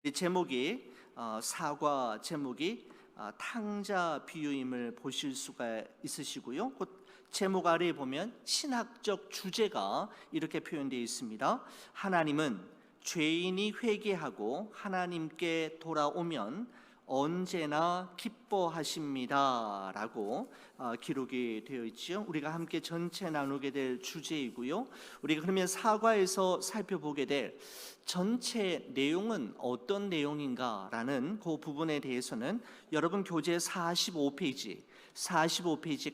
이 제목이 사과 제목이 탕자 비유임을 보실 수가 있으시고요. 그 제목 아래에 보면 신학적 주제가 이렇게 표현되어 있습니다. 하나님은 죄인이 회개하고 하나님께 돌아오면 언제나 기뻐하십니다 라고 기록이 되어 있죠. 우리가 함께 전체 나누게 될 주제이고요. 우리가 그러면 사과에서 살펴보게 될 전체 내용은 어떤 내용인가 라는 그 부분에 대해서는 여러분 교재 45페이지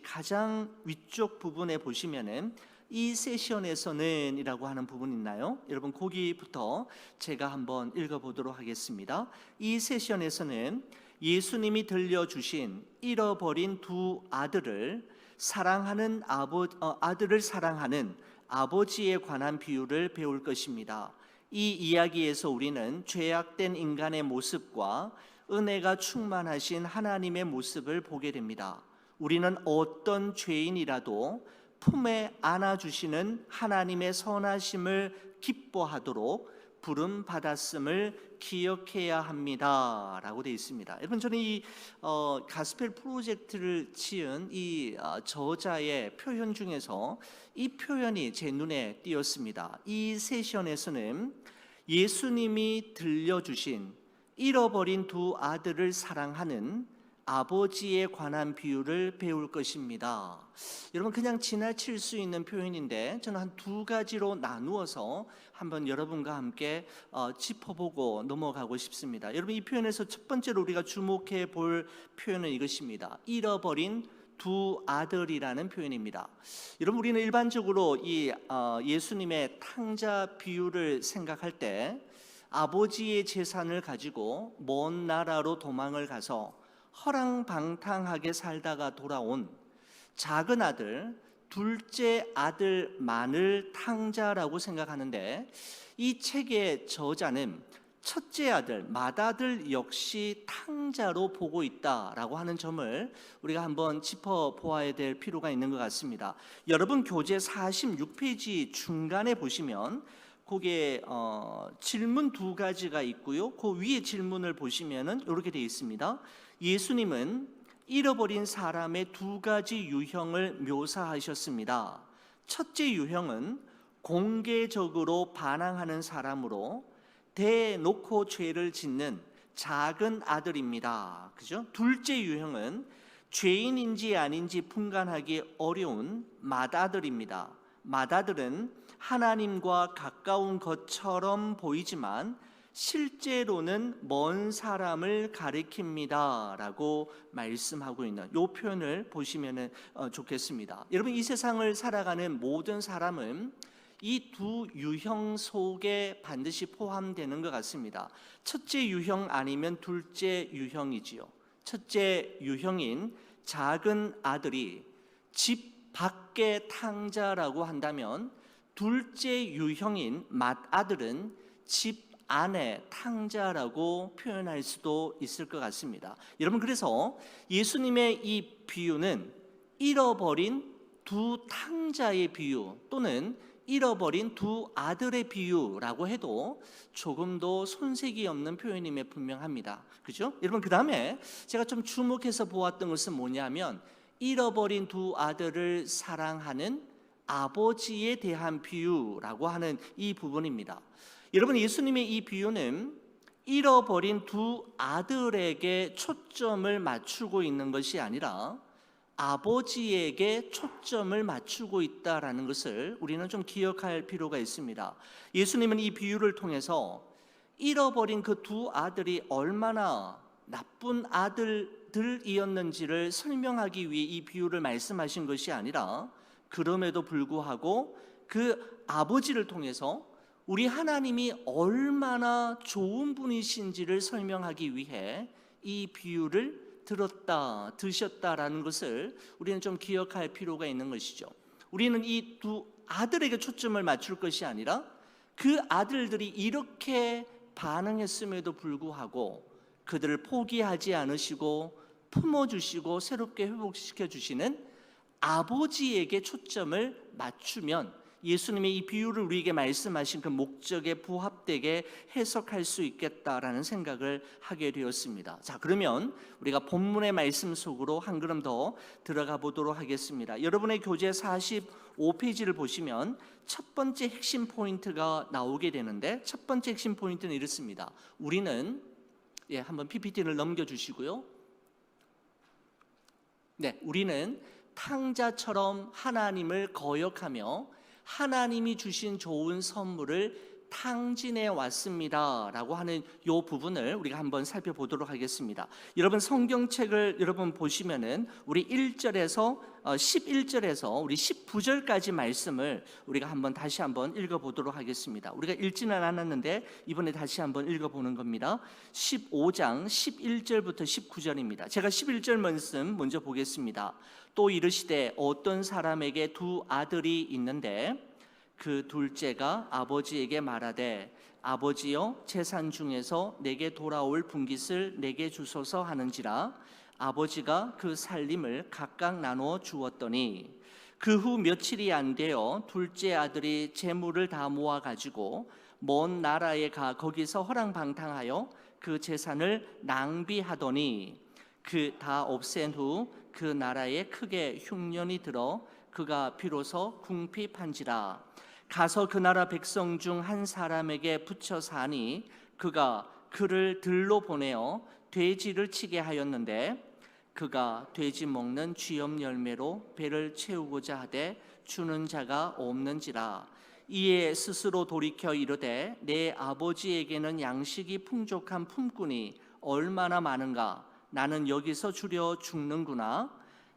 가장 위쪽 부분에 보시면은 이 세션에서는 이라고 하는 부분 있나요? 여러분 거기부터 제가 한번 읽어보도록 하겠습니다. 이 세션에서는 예수님이 들려주신 잃어버린 두 아들을 사랑하는 아버지에 관한 비유를 배울 것입니다. 이 이야기에서 우리는 죄악된 인간의 모습과 은혜가 충만하신 하나님의 모습을 보게 됩니다. 우리는 어떤 죄인이라도 품에 안아주시는 하나님의 선하심을 기뻐하도록 부름 받았음을 기억해야 합니다 라고 되어 있습니다. 여러분, 저는 이 가스펠 프로젝트를 지은 이 저자의 표현 중에서 이 표현이 제 눈에 띄었습니다. 이 세션에서는 예수님이 들려주신 잃어버린 두 아들을 사랑하는 아버지에 관한 비유를 배울 것입니다. 여러분, 그냥 지나칠 수 있는 표현인데 저는 한 두 가지로 나누어서 한번 여러분과 함께 짚어보고 넘어가고 싶습니다. 여러분, 이 표현에서 첫 번째로 우리가 주목해 볼 표현은 이것입니다. 잃어버린 두 아들이라는 표현입니다. 여러분, 우리는 일반적으로 이 예수님의 탕자 비유를 생각할 때 아버지의 재산을 가지고 먼 나라로 도망을 가서 허랑방탕하게 살다가 돌아온 작은 아들, 둘째 아들만을 탕자라고 생각하는데, 이 책의 저자는 첫째 아들, 맏아들 역시 탕자로 보고 있다라고 하는 점을 우리가 한번 짚어보아야 될 필요가 있는 것 같습니다. 여러분 교재 46페이지 중간에 보시면 거기에 질문 두 가지가 있고요. 그 위에 질문을 보시면은 이렇게 되어 있습니다. 예수님은 잃어버린 사람의 두 가지 유형을 묘사하셨습니다. 첫째 유형은 공개적으로 반항하는 사람으로 대놓고 죄를 짓는 작은 아들입니다. 그죠? 둘째 유형은 죄인인지 아닌지 분간하기 어려운 맏아들입니다. 맏아들은 하나님과 가까운 것처럼 보이지만 실제로는 먼 사람을 가리킵니다 라고 말씀하고 있는 이 표현을 보시면 좋겠습니다. 여러분, 이 세상을 살아가는 모든 사람은 이 두 유형 속에 반드시 포함되는 것 같습니다. 첫째 유형 아니면 둘째 유형이지요. 첫째 유형인 작은 아들이 집 밖의 탕자라고 한다면, 둘째 유형인 맏아들은 집 안의 탕자라고 표현할 수도 있을 것 같습니다. 여러분, 그래서 예수님의 이 비유는 잃어버린 두 탕자의 비유 또는 잃어버린 두 아들의 비유라고 해도 조금도 손색이 없는 표현임에 분명합니다. 그죠? 여러분, 그 다음에 제가 좀 주목해서 보았던 것은 뭐냐면, 잃어버린 두 아들을 사랑하는 아버지에 대한 비유라고 하는 이 부분입니다. 여러분, 예수님의 이 비유는 잃어버린 두 아들에게 초점을 맞추고 있는 것이 아니라 아버지에게 초점을 맞추고 있다라는 것을 우리는 좀 기억할 필요가 있습니다. 예수님은 이 비유를 통해서 잃어버린 그 두 아들이 얼마나 나쁜 아들들이었는지를 설명하기 위해 이 비유를 말씀하신 것이 아니라, 그럼에도 불구하고 그 아버지를 통해서 우리 하나님이 얼마나 좋은 분이신지를 설명하기 위해 이 비유를 드셨다라는 것을 우리는 좀 기억할 필요가 있는 것이죠. 우리는 이 두 아들에게 초점을 맞출 것이 아니라 그 아들들이 이렇게 반응했음에도 불구하고 그들을 포기하지 않으시고 품어주시고 새롭게 회복시켜 주시는 아버지에게 초점을 맞추면 예수님의 이 비유를 우리에게 말씀하신 그 목적에 부합되게 해석할 수 있겠다라는 생각을 하게 되었습니다. 자, 그러면 우리가 본문의 말씀 속으로 한 걸음 더 들어가 보도록 하겠습니다. 여러분의 교재 45페이지를 보시면 첫 번째 핵심 포인트가 나오게 되는데, 첫 번째 핵심 포인트는 이렇습니다. 우리는 한번 PPT를 넘겨주시고요. 우리는 탕자처럼 하나님을 거역하며 하나님이 주신 좋은 선물을 탕진해 왔습니다 라고 하는 이 부분을 우리가 한번 살펴보도록 하겠습니다. 여러분 성경책을 여러분 보시면은 우리 1절에서 11절에서 우리 19절까지 말씀을 우리가 다시 한번 읽어보도록 하겠습니다. 우리가 읽지는 않았는데 이번에 다시 한번 읽어보는 겁니다. 15장 11절부터 19절입니다. 제가 11절 말씀 먼저 보겠습니다. 또 이르시되 어떤 사람에게 두 아들이 있는데 그 둘째가 아버지에게 말하되 아버지여 재산 중에서 내게 돌아올 분깃을 내게 주소서 하는지라. 아버지가 그 살림을 각각 나누어 주었더니 그 후 며칠이 안 되어 둘째 아들이 재물을 다 모아 가지고 먼 나라에 가 거기서 허랑방탕하여 그 재산을 낭비하더니 그 다 없앤 후 그 나라에 크게 흉년이 들어 그가 비로소 궁핍한지라. 가서 그 나라 백성 중 한 사람에게 붙여 사니 그가 그를 들로 보내어 돼지를 치게 하였는데 그가 돼지 먹는 쥐염 열매로 배를 채우고자 하되 주는 자가 없는지라. 이에 스스로 돌이켜 이르되 내 아버지에게는 양식이 풍족한 품꾼이 얼마나 많은가. 나는 여기서 주려 죽는구나.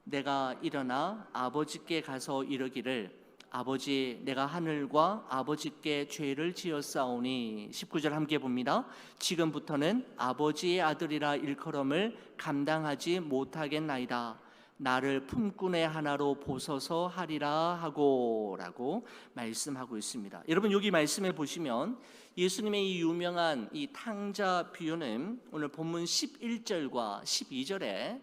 내가 일어나 아버지께 가서 이르기를 아버지 내가 하늘과 아버지께 죄를 지었사오니. 19절 함께 봅니다. 지금부터는 아버지의 아들이라 일컬음을 감당하지 못하겠나이다. 나를 품꾼의 하나로 보소서 하리라 하고 라고 말씀하고 있습니다. 여러분 여기 말씀에 보시면 예수님의 이 유명한 이 탕자 비유는 오늘 본문 11절과 12절에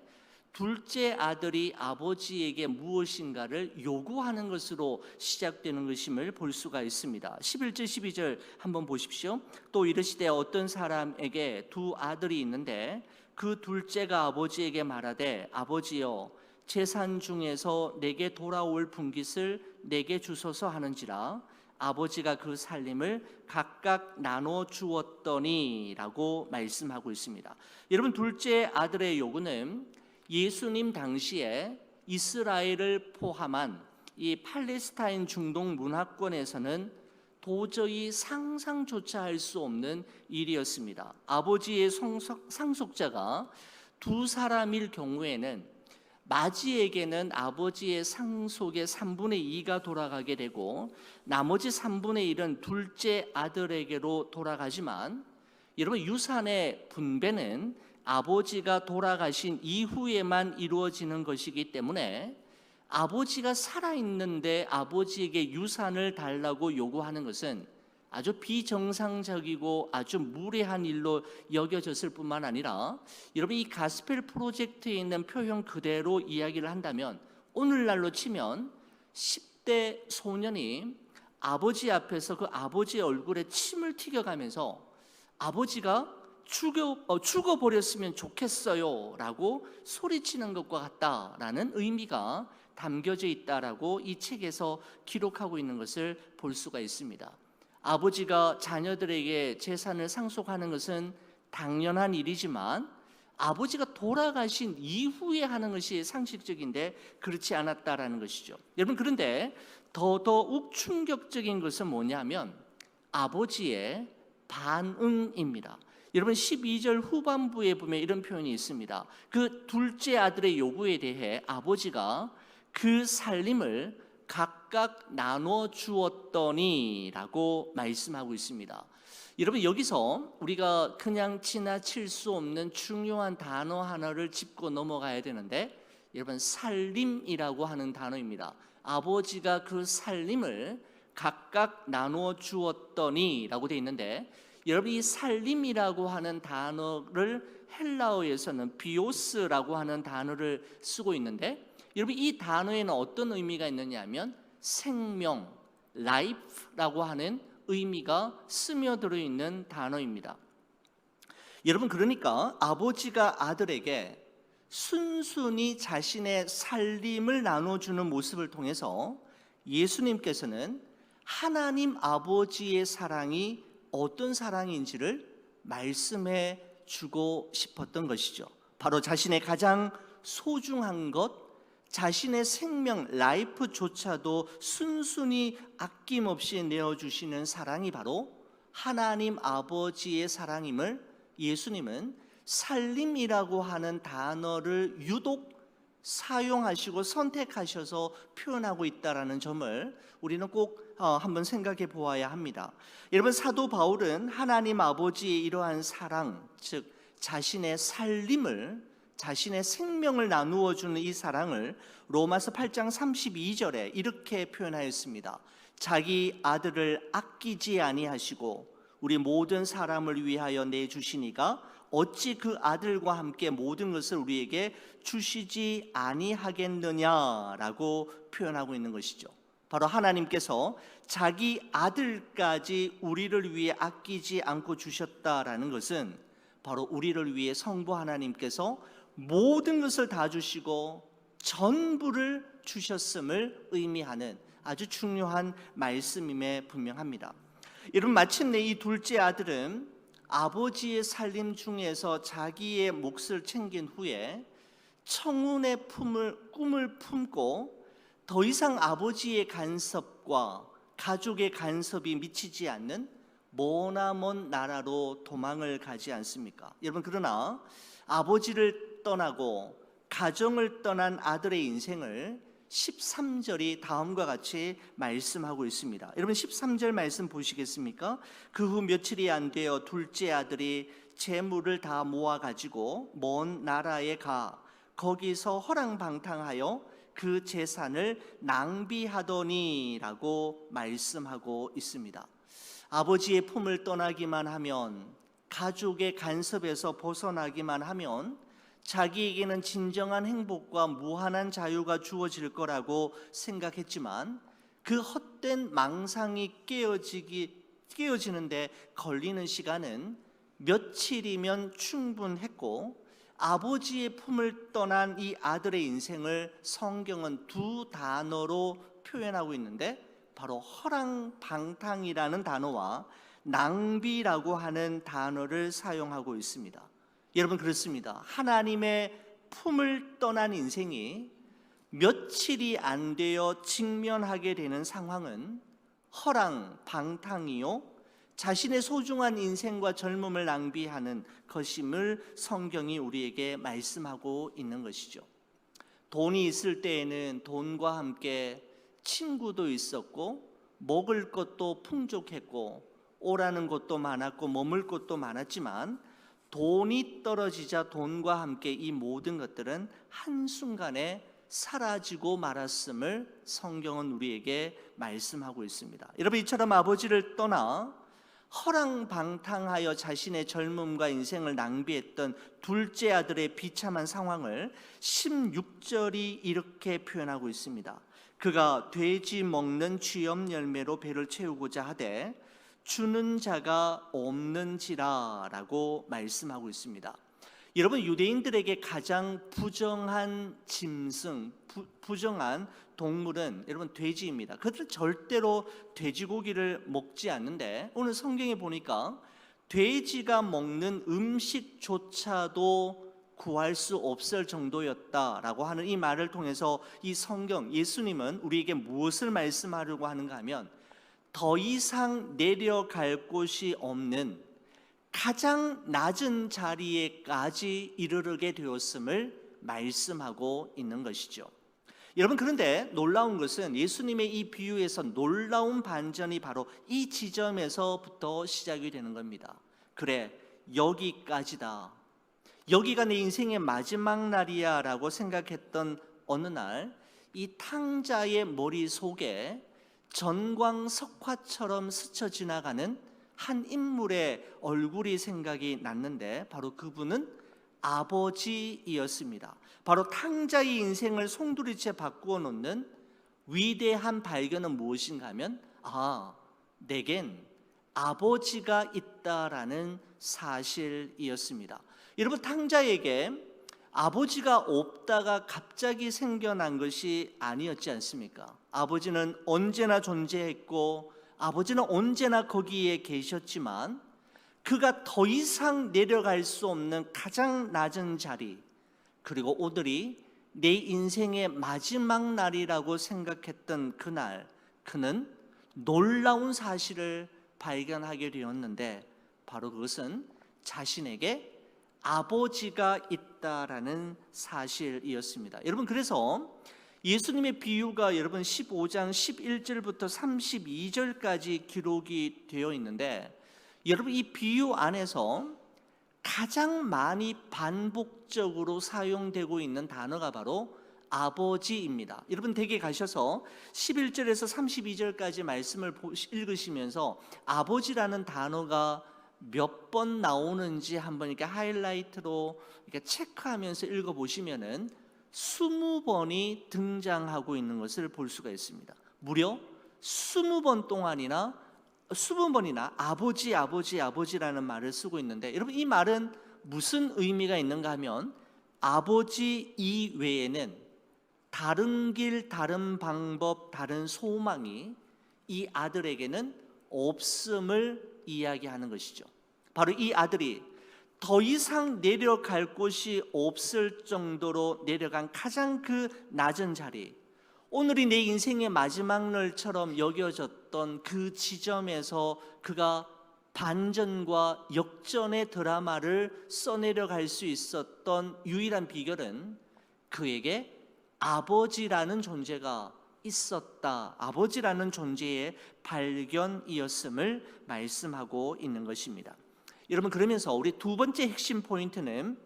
둘째 아들이 아버지에게 무엇인가를 요구하는 것으로 시작되는 것임을 볼 수가 있습니다. 11절 12절 한번 보십시오. 또 이르시되 어떤 사람에게 두 아들이 있는데 그 둘째가 아버지에게 말하되 아버지여 재산 중에서 내게 돌아올 분깃을 내게 주소서 하는지라. 아버지가 그 살림을 각각 나눠 주었더니 라고 말씀하고 있습니다. 여러분 둘째 아들의 요구는 예수님 당시에 이스라엘을 포함한 이 팔레스타인 중동 문화권에서는 도저히 상상조차 할 수 없는 일이었습니다. 아버지의 상속자가 두 사람일 경우에는 마지에게는 아버지의 상속의 3분의 2가 돌아가게 되고 나머지 3분의 1은 둘째 아들에게로 돌아가지만 여러분 유산의 분배는 아버지가 돌아가신 이후에만 이루어지는 것이기 때문에 아버지가 살아있는데 아버지에게 유산을 달라고 요구하는 것은 아주 비정상적이고 아주 무례한 일로 여겨졌을 뿐만 아니라 여러분 이 가스펠 프로젝트에 있는 표현 그대로 이야기를 한다면 오늘날로 치면 10대 소년이 아버지 앞에서 그 아버지의 얼굴에 침을 튀겨가면서 아버지가 죽어버렸으면 좋겠어요 라고 소리치는 것과 같다라는 의미가 담겨져 있다라고 이 책에서 기록하고 있는 것을 볼 수가 있습니다. 아버지가 자녀들에게 재산을 상속하는 것은 당연한 일이지만 아버지가 돌아가신 이후에 하는 것이 상식적인데 그렇지 않았다라는 것이죠. 여러분 그런데 더더욱 충격적인 것은 뭐냐면 아버지의 반응입니다. 여러분 12절 후반부에 보면 이런 표현이 있습니다. 그 둘째 아들의 요구에 대해 아버지가 그 살림을 각각 나눠 주었더니 라고 말씀하고 있습니다. 여러분 여기서 우리가 그냥 지나칠 수 없는 중요한 단어 하나를 짚고 넘어가야 되는데 여러분 살림이라고 하는 단어입니다. 아버지가 그 살림을 각각 나누어 주었더니 라고 되어 있는데 여러분 이 살림이라고 하는 단어를 헬라어에서는 비오스라고 하는 단어를 쓰고 있는데 여러분 이 단어에는 어떤 의미가 있느냐 하면 생명, life라고 하는 의미가 스며들어 있는 단어입니다. 여러분, 그러니까 아버지가 아들에게 순순히 자신의 살림을 나눠주는 모습을 통해서 예수님께서는 하나님 아버지의 사랑이 어떤 사랑인지를 말씀해 주고 싶었던 것이죠. 바로 자신의 가장 소중한 것, 자신의 생명, 라이프조차도 순순히 아낌없이 내어주시는 사랑이 바로 하나님 아버지의 사랑임을 예수님은 살림이라고 하는 단어를 유독 사용하시고 선택하셔서 표현하고 있다는 점을 우리는 꼭 한번 생각해 보아야 합니다. 여러분, 사도 바울은 하나님 아버지의 이러한 사랑, 즉 자신의 살림을, 자신의 생명을 나누어 주는 이 사랑을 로마서 8장 32절에 이렇게 표현하였습니다. 자기 아들을 아끼지 아니하시고 우리 모든 사람을 위하여 내주시니가 어찌 그 아들과 함께 모든 것을 우리에게 주시지 아니하겠느냐라고 표현하고 있는 것이죠. 바로 하나님께서 자기 아들까지 우리를 위해 아끼지 않고 주셨다라는 것은 바로 우리를 위해 성부 하나님께서 모든 것을 다 주시고 전부를 주셨음을 의미하는 아주 중요한 말씀임에 분명합니다. 여러분, 마침내 이 둘째 아들은 아버지의 살림 중에서 자기의 몫을 챙긴 후에 청운의 꿈을 품고 더 이상 아버지의 간섭과 가족의 간섭이 미치지 않는 머나먼 나라로 도망을 가지 않습니까? 여러분, 그러나 아버지를 떠나고 가정을 떠난 아들의 인생을 13절이 다음과 같이 말씀하고 있습니다. 여러분, 13절 말씀 보시겠습니까? 그 후 며칠이 안 되어 둘째 아들이 재물을 다 모아가지고 먼 나라에 가 거기서 허랑방탕하여 그 재산을 낭비하더니라고 말씀하고 있습니다. 아버지의 품을 떠나기만 하면, 가족의 간섭에서 벗어나기만 하면 자기에게는 진정한 행복과 무한한 자유가 주어질 거라고 생각했지만 그 헛된 망상이 깨어지는데 걸리는 시간은 며칠이면 충분했고, 아버지의 품을 떠난 이 아들의 인생을 성경은 두 단어로 표현하고 있는데 바로 허랑방탕이라는 단어와 낭비라고 하는 단어를 사용하고 있습니다. 여러분, 그렇습니다. 하나님의 품을 떠난 인생이 며칠이 안 되어 직면하게 되는 상황은 허랑방탕이요, 자신의 소중한 인생과 젊음을 낭비하는 것임을 성경이 우리에게 말씀하고 있는 것이죠. 돈이 있을 때에는 돈과 함께 친구도 있었고 먹을 것도 풍족했고 오라는 것도 많았고 머물 것도 많았지만 돈이 떨어지자 돈과 함께 이 모든 것들은 한순간에 사라지고 말았음을 성경은 우리에게 말씀하고 있습니다. 여러분, 이처럼 아버지를 떠나 허랑방탕하여 자신의 젊음과 인생을 낭비했던 둘째 아들의 비참한 상황을 16절이 이렇게 표현하고 있습니다. 그가 돼지 먹는 쥐염 열매로 배를 채우고자 하되 주는 자가 없는지라라고 말씀하고 있습니다. 여러분, 유대인들에게 가장 부정한 짐승, 부정한 동물은 여러분 돼지입니다. 그들은 절대로 돼지고기를 먹지 않는데 오늘 성경에 보니까 돼지가 먹는 음식조차도 구할 수 없을 정도였다라고 하는 이 말을 통해서 이 성경, 예수님은 우리에게 무엇을 말씀하려고 하는가 하면 더 이상 내려갈 곳이 없는 가장 낮은 자리에까지 이르게 되었음을 말씀하고 있는 것이죠. 여러분, 그런데 놀라운 것은 예수님의 이 비유에서 놀라운 반전이 바로 이 지점에서부터 시작이 되는 겁니다. 그래, 여기까지다. 여기가 내 인생의 마지막 날이야 라고 생각했던 어느 날 이 탕자의 머릿속에 전광석화처럼 스쳐 지나가는 한 인물의 얼굴이 생각이 났는데 바로 그분은 아버지이었습니다. 바로 탕자의 인생을 송두리째 바꾸어 놓는 위대한 발견은 무엇인가 하면 내겐 아버지가 있다라는 사실이었습니다. 여러분, 탕자에게 아버지가 없다가 갑자기 생겨난 것이 아니었지 않습니까? 아버지는 언제나 존재했고 아버지는 언제나 거기에 계셨지만 그가 더 이상 내려갈 수 없는 가장 낮은 자리, 그리고 오늘이 내 인생의 마지막 날이라고 생각했던 그날, 그는 놀라운 사실을 발견하게 되었는데 바로 그것은 자신에게 아버지가 있다라는 사실이었습니다. 여러분, 그래서 예수님의 비유가 여러분 15장 11절부터 32절까지 기록이 되어 있는데, 여러분 이 비유 안에서 가장 많이 반복적으로 사용되고 있는 단어가 바로 아버지입니다. 여러분 댁에 가셔서 11절에서 32절까지 말씀을 읽으시면서 아버지라는 단어가 몇 번 나오는지 한번 이렇게 하이라이트로 이렇게 체크하면서 읽어보시면은 20번이 등장하고 있는 것을 볼 수가 있습니다. 무려 20번 동안이나 20번이나 아버지, 아버지, 아버지라는 말을 쓰고 있는데, 여러분 이 말은 무슨 의미가 있는가 하면 아버지 이외에는 다른 길, 다른 방법, 다른 소망이 이 아들에게는 없음을 이야기하는 것이죠. 바로 이 아들이 더 이상 내려갈 곳이 없을 정도로 내려간 가장 그 낮은 자리, 오늘이 내 인생의 마지막 날처럼 여겨졌던 그 지점에서 그가 반전과 역전의 드라마를 써내려갈 수 있었던 유일한 비결은 그에게 아버지라는 존재가 있었다, 아버지라는 존재의 발견이었음을 말씀하고 있는 것입니다. 여러분, 그러면서 우리 두 번째 핵심 포인트는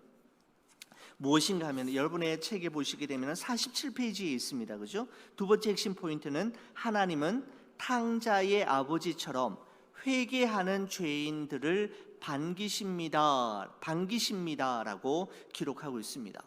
무엇인가 하면 여러분의 책에 보시게 되면 47페이지에 있습니다. 그죠? 두 번째 핵심 포인트는 하나님은 탕자의 아버지처럼 회개하는 죄인들을 반기십니다라고 기록하고 있습니다.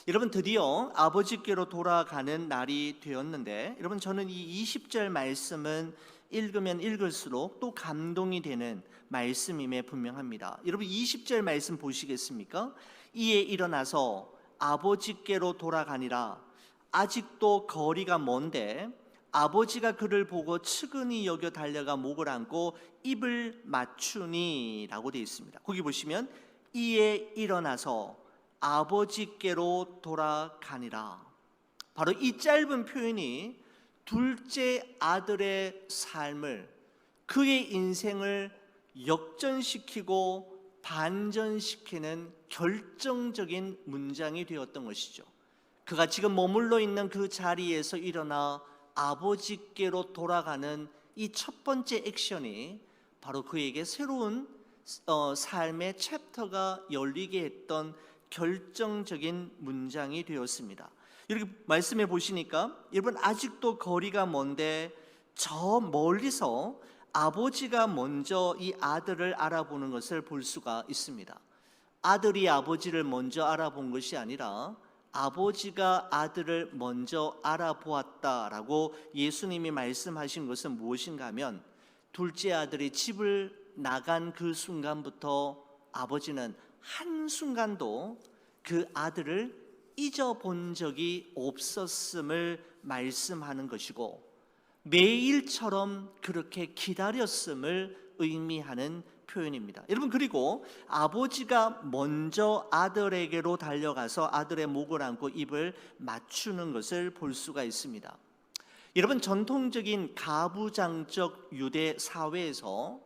여러분, 드디어 아버지께로 돌아가는 날이 되었는데, 여러분 저는 이 20절 말씀은 읽으면 읽을수록 또 감동이 되는 말씀임에 분명합니다. 여러분 20절 말씀 보시겠습니까? 이에 일어나서 아버지께로 돌아가니라. 아직도 거리가 먼데 아버지가 그를 보고 측은히 여겨 달려가 목을 안고 입을 맞추니 라고 되어 있습니다. 거기 보시면 이에 일어나서 아버지께로 돌아가니라. 바로 이 짧은 표현이 둘째 아들의 삶을, 그의 인생을 역전시키고 반전시키는 결정적인 문장이 되었던 것이죠. 그가 지금 머물러 있는 그 자리에서 일어나 아버지께로 돌아가는 이 첫 번째 액션이 바로 그에게 새로운 삶의 챕터가 열리게 했던 결정적인 문장이 되었습니다. 이렇게 말씀해 보시니까 여러분, 아직도 거리가 먼데 저 멀리서 아버지가 먼저 이 아들을 알아보는 것을 볼 수가 있습니다. 아들이 아버지를 먼저 알아본 것이 아니라 아버지가 아들을 먼저 알아보았다라고 예수님이 말씀하신 것은 무엇인가 하면, 둘째 아들이 집을 나간 그 순간부터 아버지는 한순간도 그 아들을 잊어본 적이 없었음을 말씀하는 것이고, 매일처럼 그렇게 기다렸음을 의미하는 표현입니다. 여러분, 그리고 아버지가 먼저 아들에게로 달려가서 아들의 목을 안고 입을 맞추는 것을 볼 수가 있습니다. 여러분, 전통적인 가부장적 유대 사회에서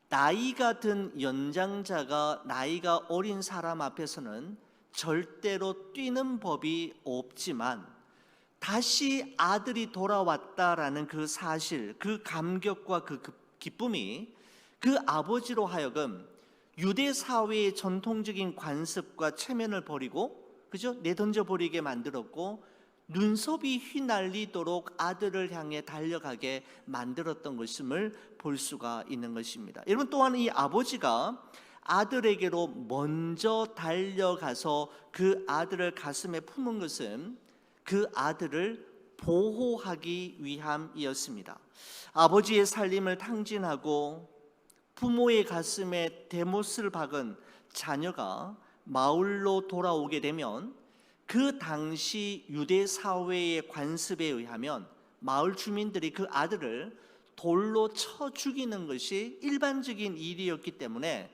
나이가 든 연장자가 나이가 어린 사람 앞에서는 절대로 뛰는 법이 없지만, 다시 아들이 돌아왔다라는 그 사실, 그 감격과 그 기쁨이 그 아버지로 하여금 유대 사회의 전통적인 관습과 체면을 버리고, 그죠? 내던져 버리게 만들었고, 눈썹이 휘날리도록 아들을 향해 달려가게 만들었던 것임을 볼 수가 있는 것입니다. 여러분, 또한 이 아버지가 아들에게로 먼저 달려가서 그 아들을 가슴에 품은 것은 그 아들을 보호하기 위함이었습니다. 아버지의 살림을 탕진하고 부모의 가슴에 대못을 박은 자녀가 마을로 돌아오게 되면 그 당시 유대 사회의 관습에 의하면 마을 주민들이 그 아들을 돌로 쳐 죽이는 것이 일반적인 일이었기 때문에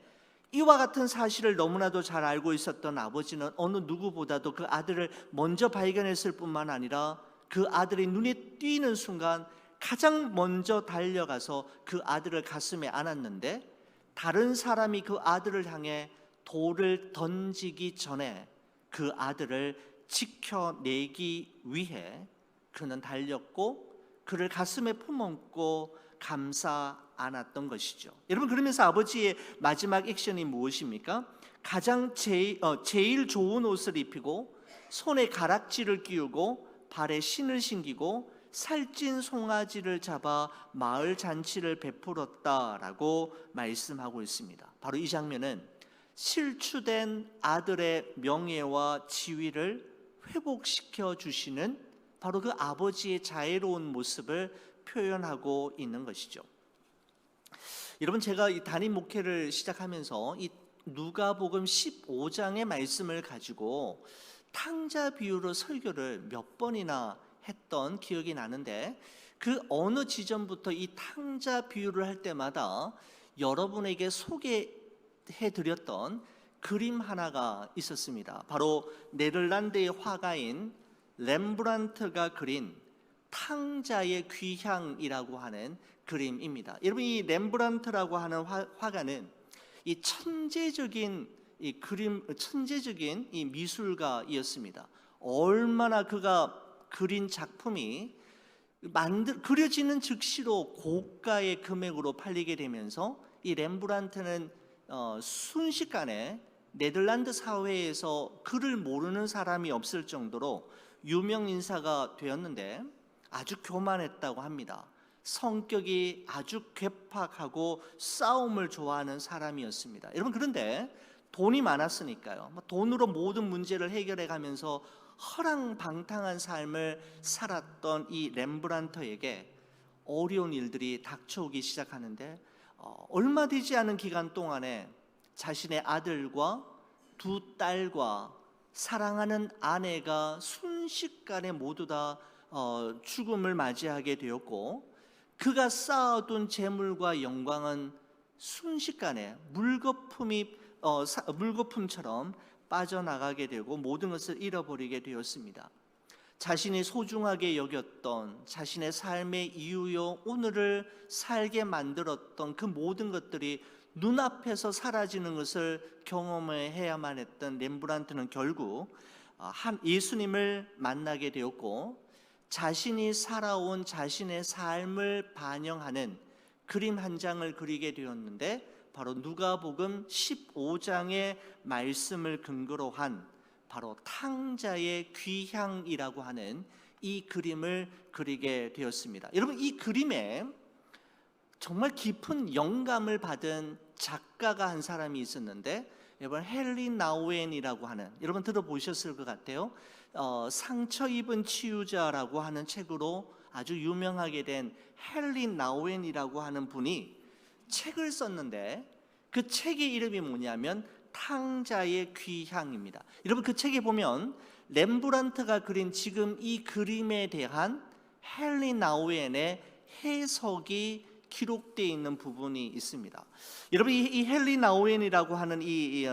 이와 같은 사실을 너무나도 잘 알고 있었던 아버지는 어느 누구보다도 그 아들을 먼저 발견했을 뿐만 아니라 그 아들이 눈에 띄는 순간 가장 먼저 달려가서 그 아들을 가슴에 안았는데, 다른 사람이 그 아들을 향해 돌을 던지기 전에 그 아들을 지켜내기 위해 그는 달렸고 그를 가슴에 품었고 감싸 안았던 것이죠. 여러분, 그러면서 아버지의 마지막 액션이 무엇입니까? 가장 제일 좋은 옷을 입히고 손에 가락지를 끼우고 발에 신을 신기고 살찐 송아지를 잡아 마을 잔치를 베풀었다라고 말씀하고 있습니다. 바로 이 장면은 실추된 아들의 명예와 지위를 회복시켜 주시는 바로 그 아버지의 자애로운 모습을 표현하고 있는 것이죠. 여러분, 제가 이 단임 목회를 시작하면서 이 누가복음 15장의 말씀을 가지고 탕자 비유로 설교를 몇 번이나 했던 기억이 나는데, 그 어느 지점부터 이 탕자 비유를 할 때마다 여러분에게 소개해드렸던 그림 하나가 있었습니다. 바로 네덜란드의 화가인 렘브란트가 그린 탕자의 귀향이라고 하는 그림입니다. 여러분, 이 렘브란트라고 하는 화가는 이 천재적인 이 미술가이었습니다. 얼마나 그가 그린 작품이 그려지는 즉시로 고가의 금액으로 팔리게 되면서 이 렘브란트는 순식간에 네덜란드 사회에서 그를 모르는 사람이 없을 정도로 유명 인사가 되었는데, 아주 교만했다고 합니다. 성격이 아주 괴팍하고 싸움을 좋아하는 사람이었습니다. 여러분, 그런데 돈이 많았으니까요, 돈으로 모든 문제를 해결해 가면서 허랑방탕한 삶을 살았던 이 렘브란트에게 어려운 일들이 닥쳐오기 시작하는데, 얼마 되지 않은 기간 동안에 자신의 아들과 두 딸과 사랑하는 아내가 순식간에 모두 다 죽음을 맞이하게 되었고, 그가 쌓아둔 재물과 영광은 순식간에 물거품처럼 빠져나가게 되고 모든 것을 잃어버리게 되었습니다. 자신이 소중하게 여겼던 자신의 삶의 이유요 오늘을 살게 만들었던 그 모든 것들이 눈앞에서 사라지는 것을 경험해야만 했던 렘브란트는 결국 예수님을 만나게 되었고, 자신이 살아온 자신의 삶을 반영하는 그림 한 장을 그리게 되었는데, 바로 누가복음 15장의 말씀을 근거로 한 바로 탕자의 귀향이라고 하는 이 그림을 그리게 되었습니다. 여러분, 이 그림에 정말 깊은 영감을 받은 작가가 한 사람이 있었는데, 여러분, 헨리 나우엔이라고 하는, 여러분 들어보셨을 것 같아요. 상처 입은 치유자라고 하는 책으로 아주 유명하게 된 헨리 나우엔이라고 하는 분이 책을 썼는데, 그 책의 이름이 뭐냐면 탕자의 귀향입니다. 여러분, 그 책에 보면 렘브란트가 그린 지금 이 그림에 대한 헨리 나우엔의 해석이 기록되어 있는 부분이 있습니다. 여러분, 이 헨리 나우엔이라고 하는 이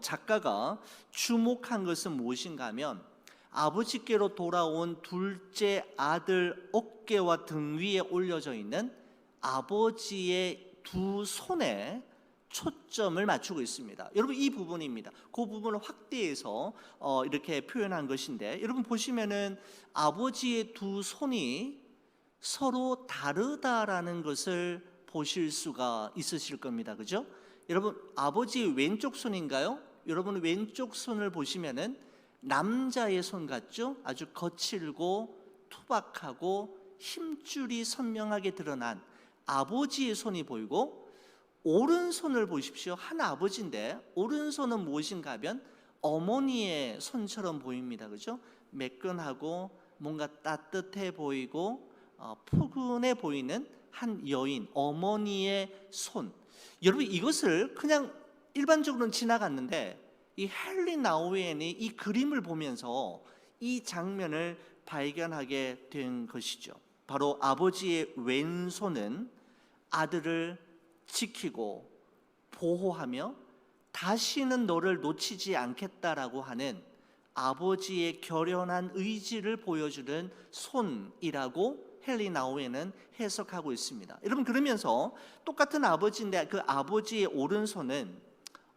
작가가 주목한 것은 무엇인가 하면, 아버지께로 돌아온 둘째 아들 어깨와 등 위에 올려져 있는 아버지의 두 손에 초점을 맞추고 있습니다. 여러분, 이 부분입니다. 그 부분을 확대해서 이렇게 표현한 것인데, 여러분 보시면은 아버지의 두 손이 서로 다르다라는 것을 보실 수가 있으실 겁니다. 그죠? 여러분, 아버지의 왼쪽 손인가요? 여러분, 왼쪽 손을 보시면은 남자의 손 같죠? 아주 거칠고 투박하고 힘줄이 선명하게 드러난 아버지의 손이 보이고, 오른손을 보십시오. 한 아버지인데 오른손은 무엇인가 하면 어머니의 손처럼 보입니다. 그죠? 매끈하고 뭔가 따뜻해 보이고 포근해 보이는 한 여인, 어머니의 손. 여러분, 이것을 그냥 일반적으로는 지나갔는데 이 헨리 나우엔이 이 그림을 보면서 이 장면을 발견하게 된 것이죠. 바로 아버지의 왼손은 아들을 지키고 보호하며 다시는 너를 놓치지 않겠다라고 하는 아버지의 결연한 의지를 보여주는 손이라고 헨리 나우엔은 해석하고 있습니다. 여러분, 그러면서 똑같은 아버지인데 그 아버지의 오른손은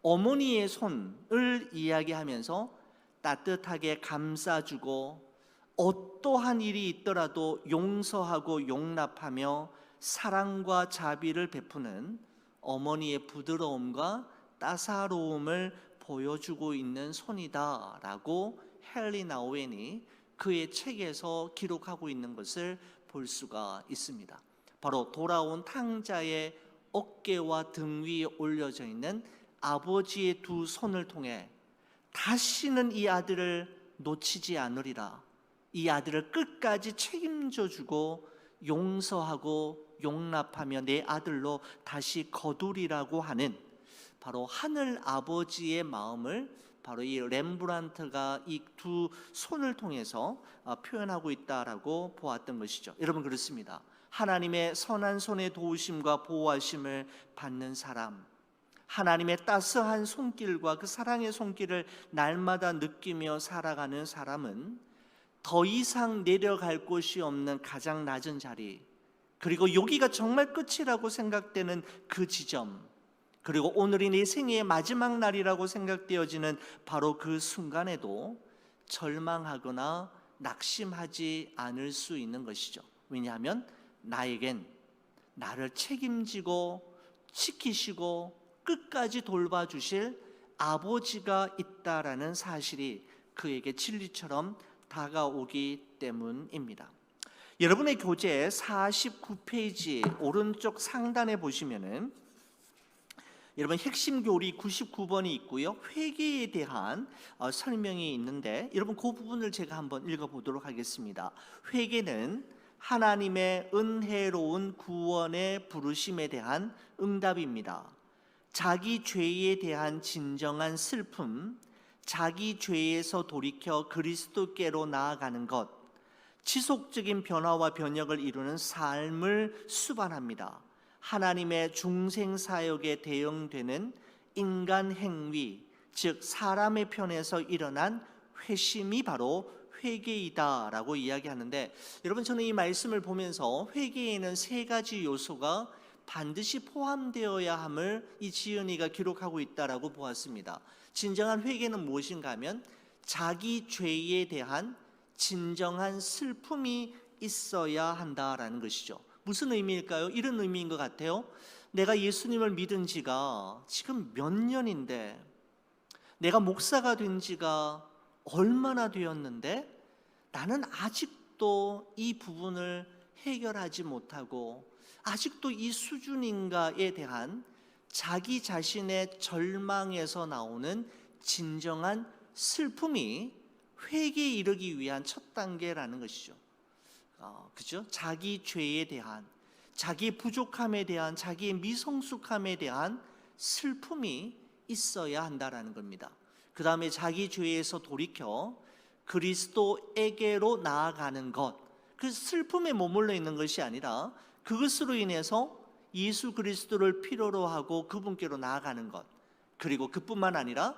어머니의 손을 이야기하면서 따뜻하게 감싸주고 어떠한 일이 있더라도 용서하고 용납하며 사랑과 자비를 베푸는 어머니의 부드러움과 따사로움을 보여주고 있는 손이다라고 헨리 나우엔이 그의 책에서 기록하고 있는 것을 볼 수가 있습니다. 바로 돌아온 탕자의 어깨와 등 위에 올려져 있는 아버지의 두 손을 통해 다시는 이 아들을 놓치지 않으리라, 이 아들을 끝까지 책임져 주고 용서하고 용납하며 내 아들로 다시 거두리라고 하는 바로 하늘 아버지의 마음을 바로 이 렘브란트가 이 두 손을 통해서 표현하고 있다라고 보았던 것이죠. 여러분, 그렇습니다. 하나님의 선한 손의 도우심과 보호하심을 받는 사람, 하나님의 따스한 손길과 그 사랑의 손길을 날마다 느끼며 살아가는 사람은 더 이상 내려갈 곳이 없는 가장 낮은 자리, 그리고 여기가 정말 끝이라고 생각되는 그 지점, 그리고 오늘이 내 생애의 마지막 날이라고 생각되어지는 바로 그 순간에도 절망하거나 낙심하지 않을 수 있는 것이죠. 왜냐하면 나에겐 나를 책임지고 지키시고 끝까지 돌봐주실 아버지가 있다라는 사실이 그에게 진리처럼 다가오기 때문입니다. 여러분의 교재 49페이지 오른쪽 상단에 보시면은 여러분 핵심 교리 99번이 있고요, 회개에 대한 설명이 있는데 여러분 그 부분을 제가 한번 읽어보도록 하겠습니다. 회개는 하나님의 은혜로운 구원의 부르심에 대한 응답입니다. 자기 죄에 대한 진정한 슬픔, 자기 죄에서 돌이켜 그리스도께로 나아가는 것, 지속적인 변화와 변혁을 이루는 삶을 수반합니다. 하나님의 중생 사역에 대응되는 인간 행위, 즉 사람의 편에서 일어난 회심이 바로 회개이다라고 이야기하는데, 여러분 저는 이 말씀을 보면서 회개에는 세 가지 요소가 반드시 포함되어야 함을 이 지은이가 기록하고 있다라고 보았습니다. 진정한 회개는 무엇인가 하면 자기 죄에 대한 진정한 슬픔이 있어야 한다라는 것이죠. 무슨 의미일까요? 이런 의미인 것 같아요. 내가 예수님을 믿은 지가 지금 몇 년인데, 내가 목사가 된 지가 얼마나 되었는데 나는 아직도 이 부분을 해결하지 못하고 아직도 이 수준인가에 대한 자기 자신의 절망에서 나오는 진정한 슬픔이 회개에 이르기 위한 첫 단계라는 것이죠. 그죠? 자기 죄에 대한, 자기 부족함에 대한, 자기의 미성숙함에 대한 슬픔이 있어야 한다라는 겁니다. 그 다음에 자기 죄에서 돌이켜 그리스도에게로 나아가는 것, 그 슬픔에 머물러 있는 것이 아니라 그것으로 인해서 예수 그리스도를 필요로 하고 그분께로 나아가는 것, 그리고 그뿐만 아니라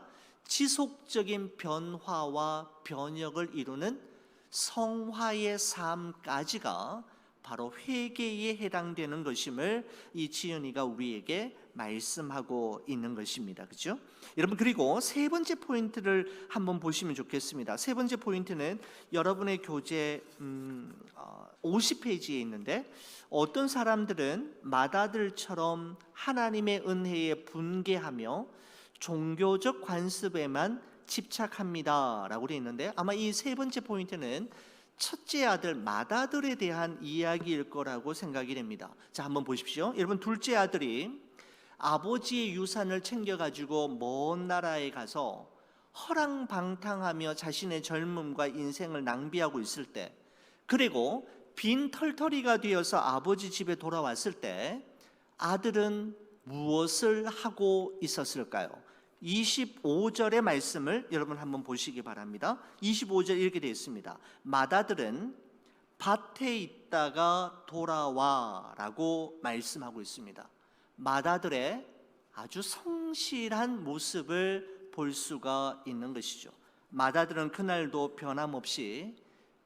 지속적인 변화와 변혁을 이루는 성화의 삶까지가 바로 회개에 해당되는 것임을 이 지은이가 우리에게 말씀하고 있는 것입니다. 그렇죠? 여러분, 그리고 세 번째 포인트를 한번 보시면 좋겠습니다. 세 번째 포인트는 여러분의 교재 50페이지에 있는데, 어떤 사람들은 맏아들처럼 하나님의 은혜에 분개하며 종교적 관습에만 집착합니다 라고 되어 있는데, 아마 이 세 번째 포인트는 첫째 아들, 맏아들에 대한 이야기일 거라고 생각이 됩니다. 자, 한번 보십시오. 여러분, 둘째 아들이 아버지의 유산을 챙겨가지고 먼 나라에 가서 허랑방탕하며 자신의 젊음과 인생을 낭비하고 있을 때, 그리고 빈 털터리가 되어서 아버지 집에 돌아왔을 때 아들은 무엇을 하고 있었을까요? 25절의 말씀을 여러분 한번 보시기 바랍니다. 25절 이렇게 되어 있습니다. 맏아들은 밭에 있다가 돌아와 라고 말씀하고 있습니다. 맏아들의 아주 성실한 모습을 볼 수가 있는 것이죠. 맏아들은 그날도 변함없이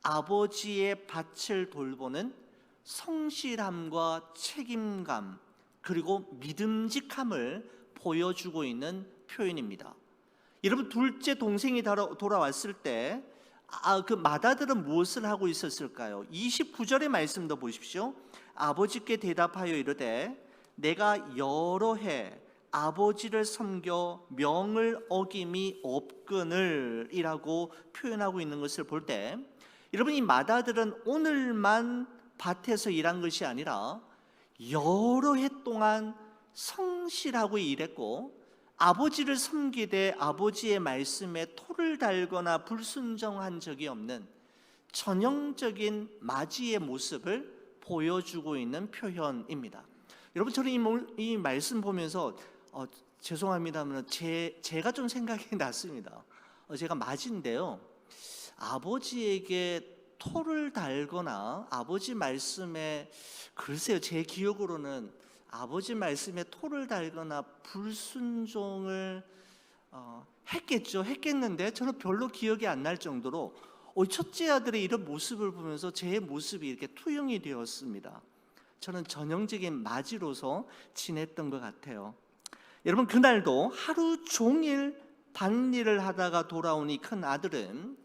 아버지의 밭을 돌보는 성실함과 책임감 그리고 믿음직함을 보여주고 있는 표현입니다. 여러분, 둘째 동생이 돌아왔을 때 그 맏아들은 무엇을 하고 있었을까요? 29절의 말씀도 보십시오. 아버지께 대답하여 이르되 내가 여러 해 아버지를 섬겨 명을 어김이 없거늘 이라고 표현하고 있는 것을 볼 때, 여러분, 이 맏아들은 오늘만 밭에서 일한 것이 아니라 여러 해 동안 성실하고 일했고, 아버지를 섬기되 아버지의 말씀에 토를 달거나 불순종한 적이 없는 전형적인 맏이의 모습을 보여주고 있는 표현입니다. 여러분, 저는 이 말씀 보면서 죄송합니다만 제가 좀 생각이 났습니다. 제가 맏인데요, 아버지에게 토를 달거나 아버지 말씀에, 글쎄요, 제 기억으로는 아버지 말씀에 토를 달거나 불순종을 했겠는데 저는 별로 기억이 안 날 정도로 첫째 아들의 이런 모습을 보면서 제 모습이 이렇게 투영이 되었습니다. 저는 전형적인 맏이로서 지냈던 것 같아요. 여러분, 그날도 하루 종일 밭일을 하다가 돌아온 이 큰 아들은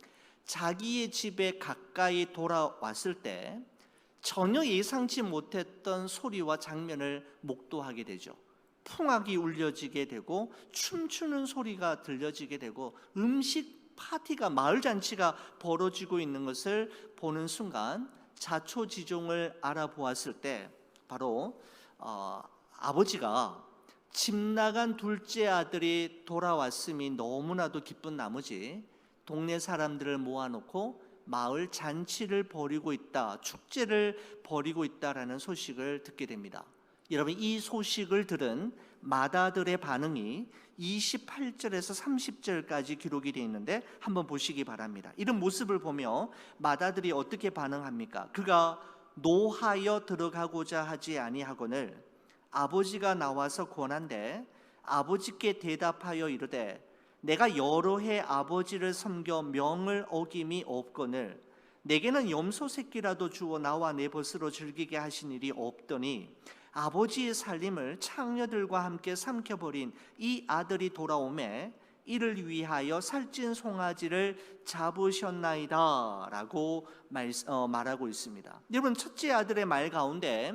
자기의 집에 가까이 돌아왔을 때 전혀 예상치 못했던 소리와 장면을 목도하게 되죠. 풍악이 울려지게 되고 춤추는 소리가 들려지게 되고 음식 파티가, 마을 잔치가 벌어지고 있는 것을 보는 순간 자초지종을 알아보았을 때 바로 아버지가 집 나간 둘째 아들이 돌아왔음이 너무나도 기쁜 나머지 동네 사람들을 모아놓고 마을 잔치를 벌이고 있다, 축제를 벌이고 있다라는 소식을 듣게 됩니다. 여러분, 이 소식을 들은 맏아들의 반응이 28절에서 30절까지 기록이 되어 있는데 한번 보시기 바랍니다. 이런 모습을 보며 맏아들이 어떻게 반응합니까? 그가 노하여 들어가고자 하지 아니하거늘 아버지가 나와서 권한대 아버지께 대답하여 이르되 내가 여러 해 아버지를 섬겨 명을 어김이 없거늘 내게는 염소 새끼라도 주어 나와 내 벗으로 즐기게 하신 일이 없더니 아버지의 살림을 창녀들과 함께 삼켜버린 이 아들이 돌아오매 이를 위하여 살찐 송아지를 잡으셨나이다 라고 말하고 있습니다. 여러분, 첫째 아들의 말 가운데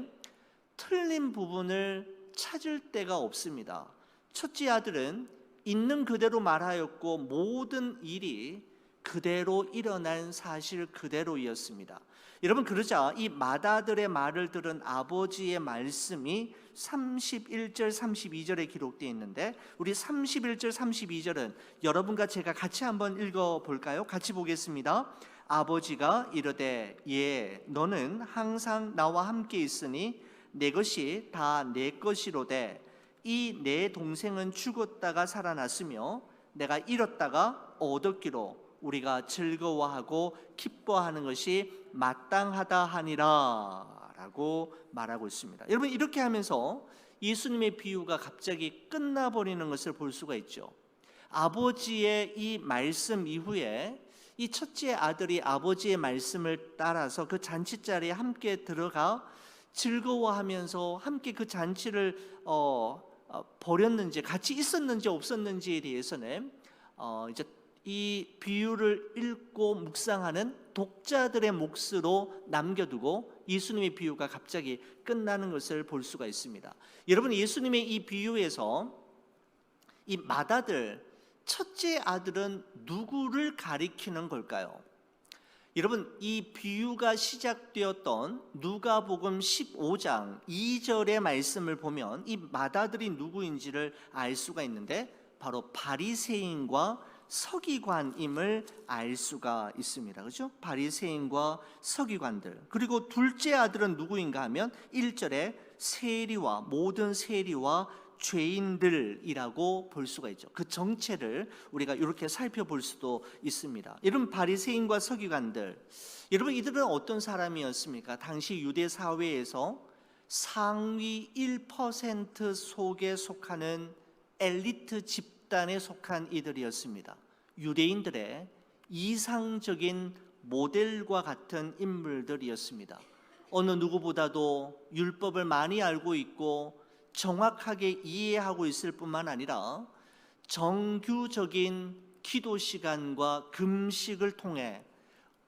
틀린 부분을 찾을 데가 없습니다. 첫째 아들은 있는 그대로 말하였고 모든 일이 그대로 일어난 사실 그대로이었습니다. 여러분, 그러자 이 맏아들의 말을 들은 아버지의 말씀이 31절 32절에 기록되어 있는데 우리 31절 32절은 여러분과 제가 같이 한번 읽어볼까요? 같이 보겠습니다. 아버지가 이르되 예 너는 항상 나와 함께 있으니 내 것이 다 내 것이로되 이 내 동생은 죽었다가 살아났으며 내가 잃었다가 얻었기로 우리가 즐거워하고 기뻐하는 것이 마땅하다 하니라 라고 말하고 있습니다. 여러분, 이렇게 하면서 예수님의 비유가 갑자기 끝나버리는 것을 볼 수가 있죠. 아버지의 이 말씀 이후에 이 첫째 아들이 아버지의 말씀을 따라서 그 잔치자리에 함께 들어가 즐거워하면서 함께 그 잔치를 벌였는지 같이 있었는지 없었는지에 대해서는 이제 이 비유를 읽고 묵상하는 독자들의 몫으로 남겨두고 예수님의 비유가 갑자기 끝나는 것을 볼 수가 있습니다. 여러분, 예수님의 이 비유에서 이 맏아들, 첫째 아들은 누구를 가리키는 걸까요? 여러분, 이 비유가 시작되었던 누가복음 15장 2절의 말씀을 보면 이 맏아들이 누구인지를 알 수가 있는데 바로 바리새인과 서기관임을 알 수가 있습니다. 그렇죠? 바리새인과 서기관들. 그리고 둘째 아들은 누구인가 하면 1절에 세리와 모든 세리와 죄인들이라고 볼 수가 있죠. 그 정체를 우리가 이렇게 살펴볼 수도 있습니다. 여러분, 바리새인과 서기관들, 여러분 이들은 어떤 사람이었습니까? 당시 유대 사회에서 상위 1% 속에 속하는 엘리트 집단에 속한 이들이었습니다. 유대인들의 이상적인 모델과 같은 인물들이었습니다. 어느 누구보다도 율법을 많이 알고 있고 정확하게 이해하고 있을 뿐만 아니라 정규적인 기도 시간과 금식을 통해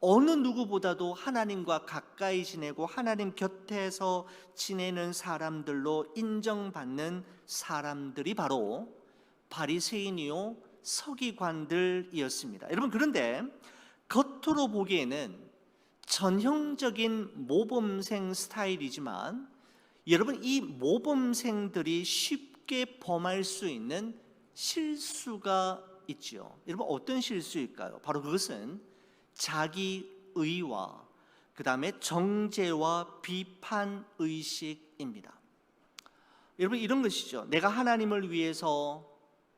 어느 누구보다도 하나님과 가까이 지내고 하나님 곁에서 지내는 사람들로 인정받는 사람들이 바로 바리새인이요 서기관들이었습니다. 여러분, 그런데 겉으로 보기에는 전형적인 모범생 스타일이지만 여러분, 이 모범생들이 쉽게 범할 수 있는 실수가 있지요. 여러분, 어떤 실수일까요? 바로 그것은 자기의와 그 다음에 정죄와 비판 의식입니다. 여러분, 이런 것이죠. 내가 하나님을 위해서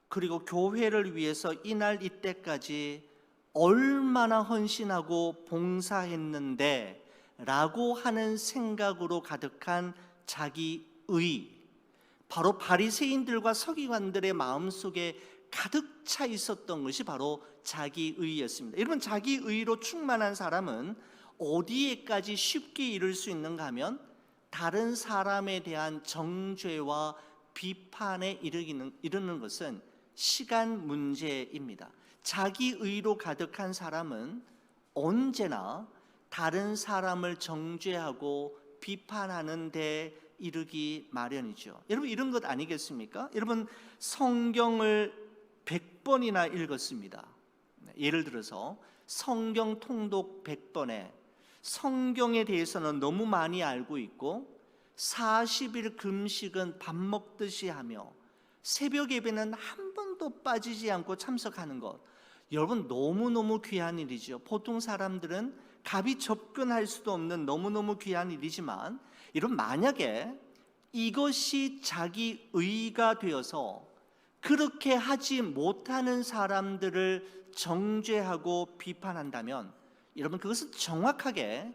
그리고 교회를 위해서 이날 이때까지 얼마나 헌신하고 봉사했는데 라고 하는 생각으로 가득한 자기의, 바로 바리새인들과 서기관들의 마음속에 가득 차 있었던 것이 바로 자기의였습니다. 여러분, 자기의로 충만한 사람은 어디에까지 쉽게 이룰 수 있는가 하면 다른 사람에 대한 정죄와 비판에 이르는 것은 시간 문제입니다. 자기의로 가득한 사람은 언제나 다른 사람을 정죄하고 비판하는 데 이르기 마련이죠. 여러분, 이런 것 아니겠습니까? 여러분, 성경을 100번이나 읽었습니다. 예를 들어서 성경 통독 100번에 성경에 대해서는 너무 많이 알고 있고 40일 금식은 밥 먹듯이 하며 새벽 예배는 한 번도 빠지지 않고 참석하는 것, 여러분 너무너무 귀한 일이죠. 보통 사람들은 감히 접근할 수도 없는 너무너무 귀한 일이지만, 여러분 만약에 이것이 자기 의가 되어서 그렇게 하지 못하는 사람들을 정죄하고 비판한다면 여러분 그것은 정확하게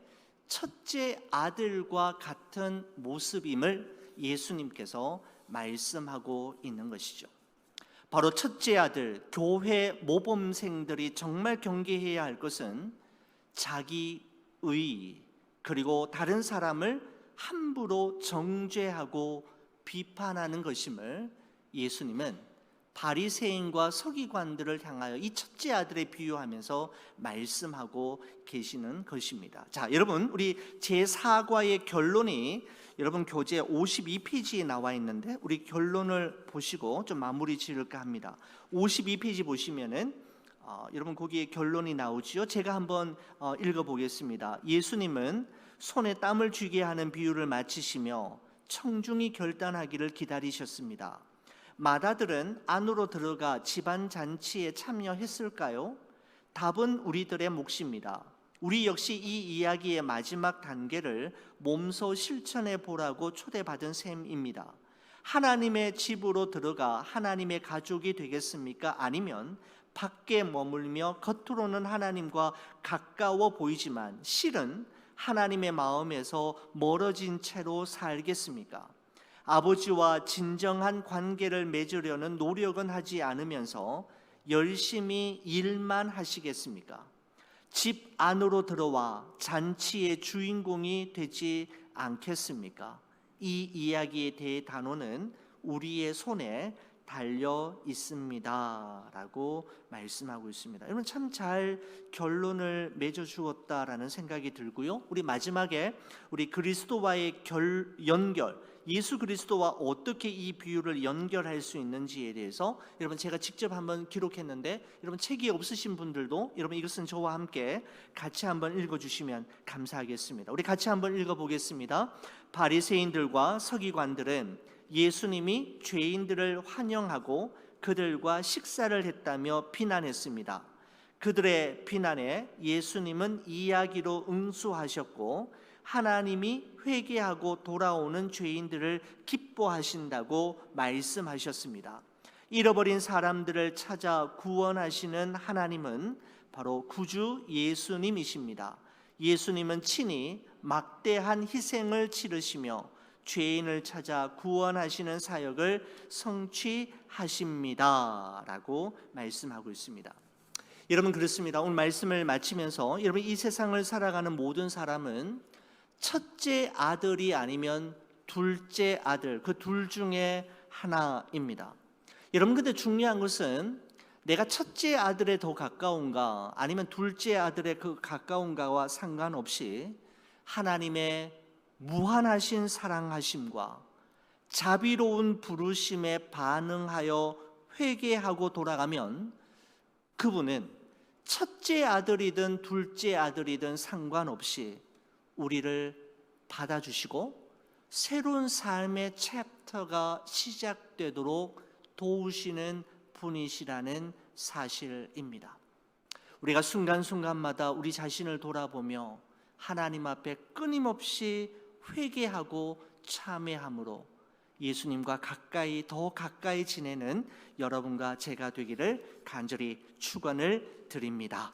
첫째 아들과 같은 모습임을 예수님께서 말씀하고 있는 것이죠. 바로 첫째 아들, 교회 모범생들이 정말 경계해야 할 것은 자기의, 그리고 다른 사람을 함부로 정죄하고 비판하는 것임을 예수님은 바리새인과 서기관들을 향하여 이 첫째 아들에 비유하면서 말씀하고 계시는 것입니다. 자, 여러분, 우리 제4과의 결론이 여러분 교재 52페이지에 나와 있는데 우리 결론을 보시고 좀 마무리 지을까 합니다. 52페이지 보시면은 여러분 거기에 결론이 나오지요. 제가 한번 읽어보겠습니다. 예수님은 손에 땀을 쥐게 하는 비유를 마치시며 청중이 결단하기를 기다리셨습니다. 마다들은 안으로 들어가 집안 잔치에 참여했을까요? 답은 우리들의 몫입니다. 우리 역시 이 이야기의 마지막 단계를 몸소 실천해 보라고 초대받은 셈입니다. 하나님의 집으로 들어가 하나님의 가족이 되겠습니까? 아니면 밖에 머물며 겉으로는 하나님과 가까워 보이지만 실은 하나님의 마음에서 멀어진 채로 살겠습니까? 아버지와 진정한 관계를 맺으려는 노력은 하지 않으면서 열심히 일만 하시겠습니까? 집 안으로 들어와 잔치의 주인공이 되지 않겠습니까? 이 이야기에 대해 단어는 우리의 손에 달려 있습니다 라고 말씀하고 있습니다. 여러분 참 잘 결론을 맺어 주었다라는 생각이 들고요. 우리 마지막에 우리 그리스도와의 연결, 예수 그리스도와 어떻게 이 비유를 연결할 수 있는지에 대해서 여러분 제가 직접 한번 기록했는데 여러분 책이 없으신 분들도 여러분 이것은 저와 함께 같이 한번 읽어주시면 감사하겠습니다. 우리 같이 한번 읽어보겠습니다. 바리새인들과 서기관들은 예수님이 죄인들을 환영하고 그들과 식사를 했다며 비난했습니다. 그들의 비난에 예수님은 이야기로 응수하셨고 하나님이 회개하고 돌아오는 죄인들을 기뻐하신다고 말씀하셨습니다. 잃어버린 사람들을 찾아 구원하시는 하나님은 바로 구주 예수님이십니다. 예수님은 친히 막대한 희생을 치르시며 죄인을 찾아 구원하시는 사역을 성취하십니다 라고 말씀하고 있습니다. 여러분, 그렇습니다. 오늘 말씀을 마치면서 여러분, 이 세상을 살아가는 모든 사람은 첫째 아들이 아니면 둘째 아들, 그 둘 중에 하나입니다. 여러분, 근데 중요한 것은 내가 첫째 아들에 더 가까운가 아니면 둘째 아들에 그 가까운가와 상관없이 하나님의 무한하신 사랑하심과 자비로운 부르심에 반응하여 회개하고 돌아가면 그분은 첫째 아들이든 둘째 아들이든 상관없이 우리를 받아주시고 새로운 삶의 챕터가 시작되도록 도우시는 분이시라는 사실입니다. 우리가 순간순간마다 우리 자신을 돌아보며 하나님 앞에 끊임없이 회개하고 참회함으로 예수님과 더 가까이 지내는 여러분과 제가 되기를 간절히 축원을 드립니다.